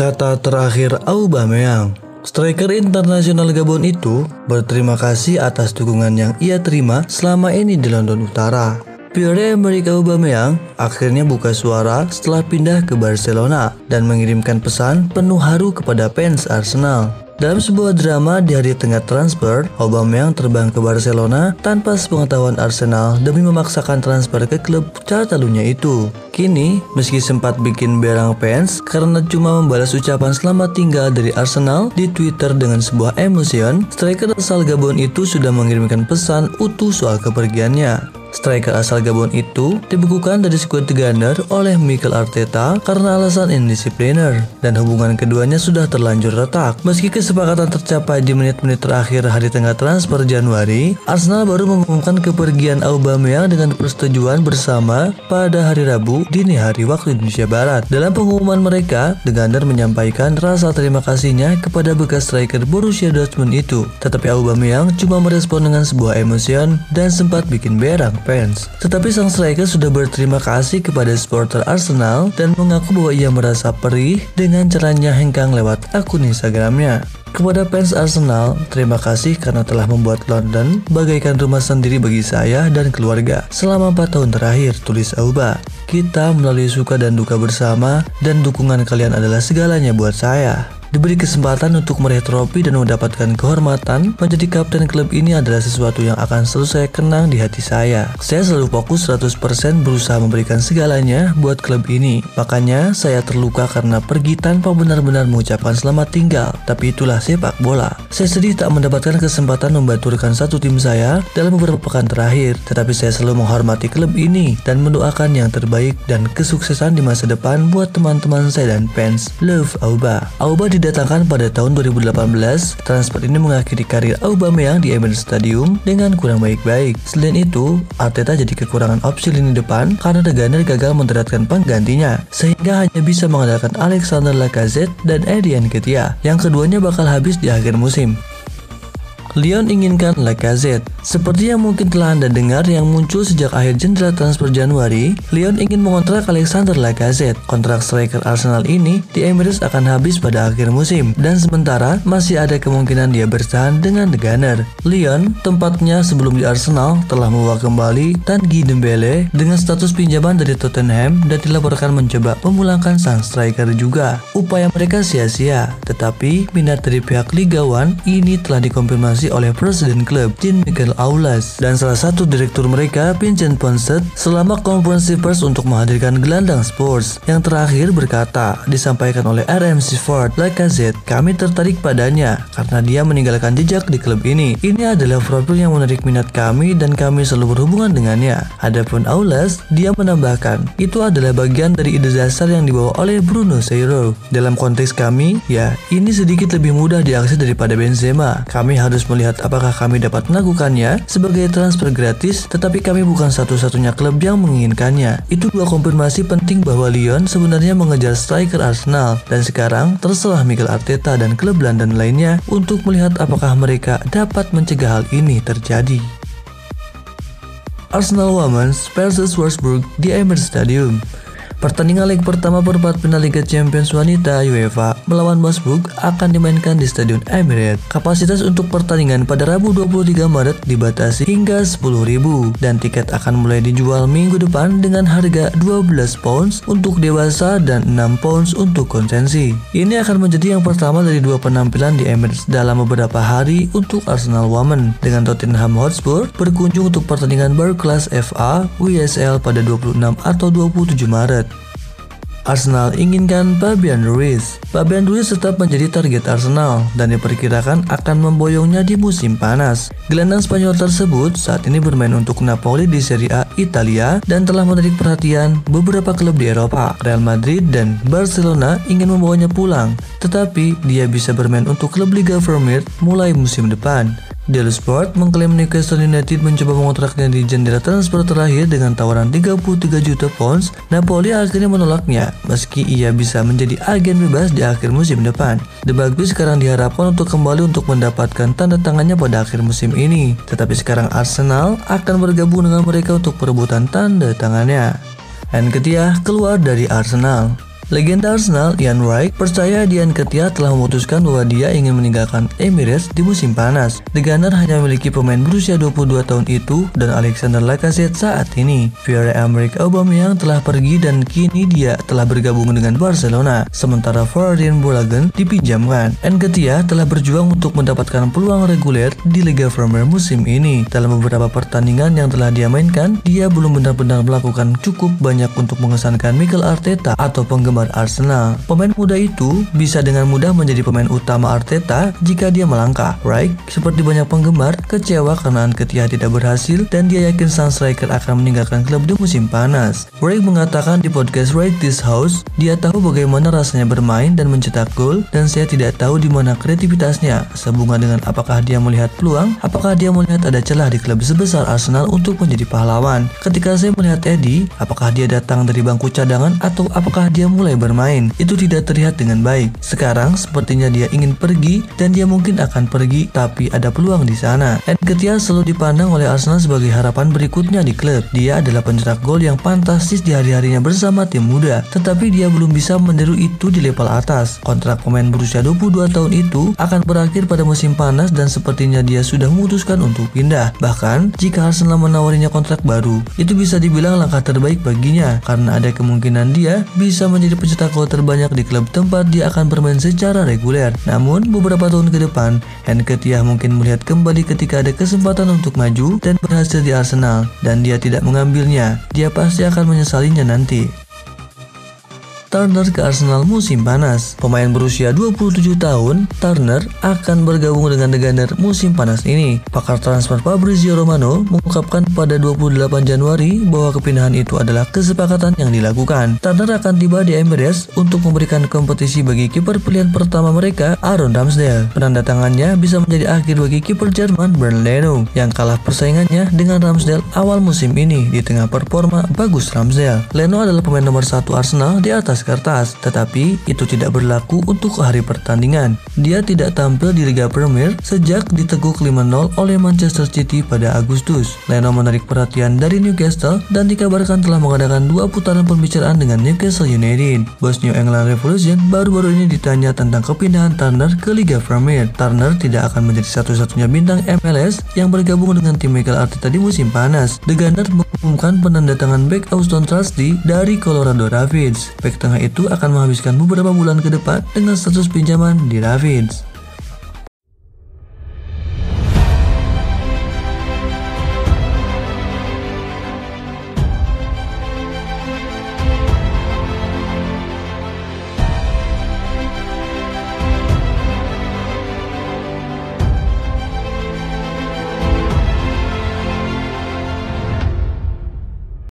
Kata terakhir Aubameyang. Striker internasional Gabon itu berterima kasih atas dukungan yang ia terima selama ini di London Utara. Pierre-Emerick Aubameyang akhirnya buka suara setelah pindah ke Barcelona dan mengirimkan pesan penuh haru kepada fans Arsenal. Dalam sebuah drama di hari tengah transfer, Aubameyang terbang ke Barcelona tanpa sepengetahuan Arsenal demi memaksakan transfer ke klub Catalunya itu. Kini, meski sempat bikin berang fans karena cuma membalas ucapan selamat tinggal dari Arsenal di Twitter dengan sebuah emosion, striker asal Gabon itu sudah mengirimkan pesan utuh soal kepergiannya. Striker asal Gabon itu dibekukan dari skuad The Gunner oleh Mikel Arteta karena alasan indisipliner, dan hubungan keduanya sudah terlanjur retak. Meski kesepakatan tercapai di menit-menit terakhir hari tengah transfer Januari, Arsenal baru mengumumkan kepergian Aubameyang dengan persetujuan bersama pada hari Rabu dini hari waktu Indonesia Barat. Dalam pengumuman mereka, The Gunner menyampaikan rasa terima kasihnya kepada bekas striker Borussia Dortmund itu, tetapi Aubameyang cuma merespon dengan sebuah emosion dan sempat bikin berang fans. Tetapi sang striker sudah berterima kasih kepada supporter Arsenal dan mengaku bahwa ia merasa perih dengan caranya hengkang lewat akun Instagramnya. Kepada fans Arsenal, terima kasih karena telah membuat London bagaikan rumah sendiri bagi saya dan keluarga selama 4 tahun terakhir, tulis Auba. Kita melalui suka dan duka bersama, dan dukungan kalian adalah segalanya buat saya. Diberi kesempatan untuk meraih trofi dan mendapatkan kehormatan, menjadi kapten klub ini adalah sesuatu yang akan selalu saya kenang di hati saya. Saya selalu fokus 100% berusaha memberikan segalanya buat klub ini. Makanya saya terluka karena pergi tanpa benar-benar mengucapkan selamat tinggal. Tapi itulah sepak bola. Saya sedih tak mendapatkan kesempatan membantu rekan satu tim saya dalam beberapa pekan terakhir. Tetapi saya selalu menghormati klub ini dan mendoakan yang terbaik dan kesuksesan di masa depan buat teman-teman saya dan fans. Love, Auba. Auba didatangkan pada tahun 2018, transfer ini mengakhiri karir Aubameyang di Emirates Stadium dengan kurang baik-baik. Selain itu, Arteta jadi kekurangan opsi lini depan karena The Gunner gagal mendaratkan penggantinya, sehingga hanya bisa mengandalkan Alexander Lacazette dan Eddie Nketiah, yang keduanya bakal habis di akhir musim. Lyon inginkan Lacazette. Seperti yang mungkin telah Anda dengar yang muncul sejak akhir jendela transfer Januari, Lyon ingin mengontrak Alexander Lacazette. Kontrak striker Arsenal ini di Emirates akan habis pada akhir musim, dan sementara masih ada kemungkinan dia bertahan dengan The Gunner. Lyon, tempatnya sebelum di Arsenal, telah membawa kembali Tanguy Dembele dengan status pinjaman dari Tottenham dan dilaporkan mencoba memulangkan sang striker juga. Upaya mereka sia-sia, tetapi minat dari pihak Liga 1 ini telah dikonfirmasi oleh presiden klub Jean-Michel Aulas dan salah satu direktur mereka Vincent Ponset selama konferensi pers untuk menghadirkan gelandang Spurs. Yang terakhir berkata, disampaikan oleh RMC Sport, Lacazette, kami tertarik padanya karena dia meninggalkan jejak di klub ini. Ini adalah profil yang menarik minat kami dan kami selalu berhubungan dengannya. Adapun Aulas, dia menambahkan, itu adalah bagian dari ide dasar yang dibawa oleh Bruno Seiro. Dalam konteks kami, ya, ini sedikit lebih mudah diakses daripada Benzema. Kami harus melihat apakah kami dapat melakukannya sebagai transfer gratis, tetapi kami bukan satu-satunya klub yang menginginkannya. Itu dua konfirmasi penting bahwa Lyon sebenarnya mengejar striker Arsenal, dan sekarang terserah Mikel Arteta dan klub London lainnya untuk melihat apakah mereka dapat mencegah hal ini terjadi. Arsenal Women versus Wolfsburg di Emirates Stadium. Pertandingan leg pertama perempat final Liga Champions Wanita UEFA melawan Wolfsburg akan dimainkan di Stadion Emirates. Kapasitas untuk pertandingan pada Rabu 23 Maret dibatasi hingga 10.000 dan tiket akan mulai dijual minggu depan dengan harga 12 pounds untuk dewasa dan 6 pounds untuk konsensi. Ini akan menjadi yang pertama dari dua penampilan di Emirates dalam beberapa hari untuk Arsenal Women, dengan Tottenham Hotspur berkunjung untuk pertandingan berkelas FA WSL pada 26 atau 27 Maret. Arsenal inginkan Fabian Ruiz. Fabian Ruiz tetap menjadi target Arsenal dan diperkirakan akan memboyongnya di musim panas. Gelandang Spanyol tersebut saat ini bermain untuk Napoli di Serie A Italia dan telah menarik perhatian beberapa klub di Eropa. Real Madrid dan Barcelona ingin membawanya pulang, tetapi dia bisa bermain untuk klub Liga Premier mulai musim depan. Daily Sport mengklaim Newcastle United mencoba mengontraknya di jendela transfer terakhir dengan tawaran 33 juta pounds. Napoli akhirnya menolaknya meski ia bisa menjadi agen bebas di akhir musim depan. The Bucks sekarang diharapkan untuk kembali untuk mendapatkan tanda tangannya pada akhir musim ini, tetapi sekarang Arsenal akan bergabung dengan mereka untuk perebutan tanda tangannya. Nketiah keluar dari Arsenal. Legenda Arsenal Ian Wright percaya Dian Ketia telah memutuskan bahwa dia ingin meninggalkan Emirates di musim panas. The Gunner hanya memiliki pemain berusia 22 tahun itu dan Alexander Lacazette saat ini. Pierre-Emerick Aubameyang telah pergi dan kini dia telah bergabung dengan Barcelona, sementara Florian Balogun dipinjamkan. Nketiah telah berjuang untuk mendapatkan peluang reguler di Liga Premier musim ini. Dalam beberapa pertandingan yang telah dia mainkan, dia belum benar-benar melakukan cukup banyak untuk mengesankan Mikel Arteta atau penggemar Arsenal. Pemain muda itu bisa dengan mudah menjadi pemain utama Arteta jika dia melangkah. Wright, seperti banyak penggemar, kecewa karena Nketiah tidak berhasil dan dia yakin sang striker akan meninggalkan klub di musim panas. Wright mengatakan di podcast Wright This House, dia tahu bagaimana rasanya bermain dan mencetak gol dan saya tidak tahu di mana kreativitasnya. Sehubungan dengan apakah dia melihat peluang, apakah dia melihat ada celah di klub sebesar Arsenal untuk menjadi pahlawan. Ketika saya melihat Eddie, apakah dia datang dari bangku cadangan atau apakah dia mulai bermain, itu tidak terlihat dengan baik. Sekarang sepertinya dia ingin pergi dan dia mungkin akan pergi, tapi ada peluang di sana. Nketiah selalu dipandang oleh Arsenal sebagai harapan berikutnya di klub. Dia adalah pencetak gol yang fantastis di hari-harinya bersama tim muda, tetapi dia belum bisa meniru itu di level atas. Kontrak pemain berusia 22 tahun itu akan berakhir pada musim panas dan sepertinya dia sudah memutuskan untuk pindah. Bahkan jika Arsenal menawarinya kontrak baru, itu bisa dibilang langkah terbaik baginya karena ada kemungkinan dia bisa menjadi pencetak gol terbanyak di klub tempat dia akan bermain secara reguler. Namun beberapa tahun ke depan, Nketiah mungkin melihat kembali ketika ada kesempatan untuk maju dan berhasil di Arsenal dan dia tidak mengambilnya. Dia pasti akan menyesalinya nanti. Turner ke Arsenal musim panas. Pemain berusia 27 tahun, Turner akan bergabung dengan The Gunner musim panas ini. Pakar transfer Fabrizio Romano mengungkapkan pada 28 Januari bahwa kepindahan itu adalah kesepakatan yang dilakukan. Turner akan tiba di Emirates untuk memberikan kompetisi bagi kiper pilihan pertama mereka, Aaron Ramsdale. Penandatangannya bisa menjadi akhir bagi kiper Jerman Bernd Leno yang kalah persaingannya dengan Ramsdale awal musim ini di tengah performa bagus Ramsdale. Leno adalah pemain nomor 1 Arsenal di atas kertas, tetapi itu tidak berlaku untuk hari pertandingan. Dia tidak tampil di Liga Premier sejak diteguk 5-0 oleh Manchester City pada Agustus. Leno menarik perhatian dari Newcastle dan dikabarkan telah mengadakan 2 putaran pembicaraan dengan Newcastle United. Bos New England Revolution baru-baru ini ditanya tentang kepindahan Turner ke Liga Premier. Turner tidak akan menjadi satu-satunya bintang MLS yang bergabung dengan tim Mikel Arteta di musim panas. The Gunner mengumumkan penandatangan bek Auston Trusty dari Colorado Rapids. Bek tengah itu akan menghabiskan beberapa bulan ke depan dengan status pinjaman di Rapids.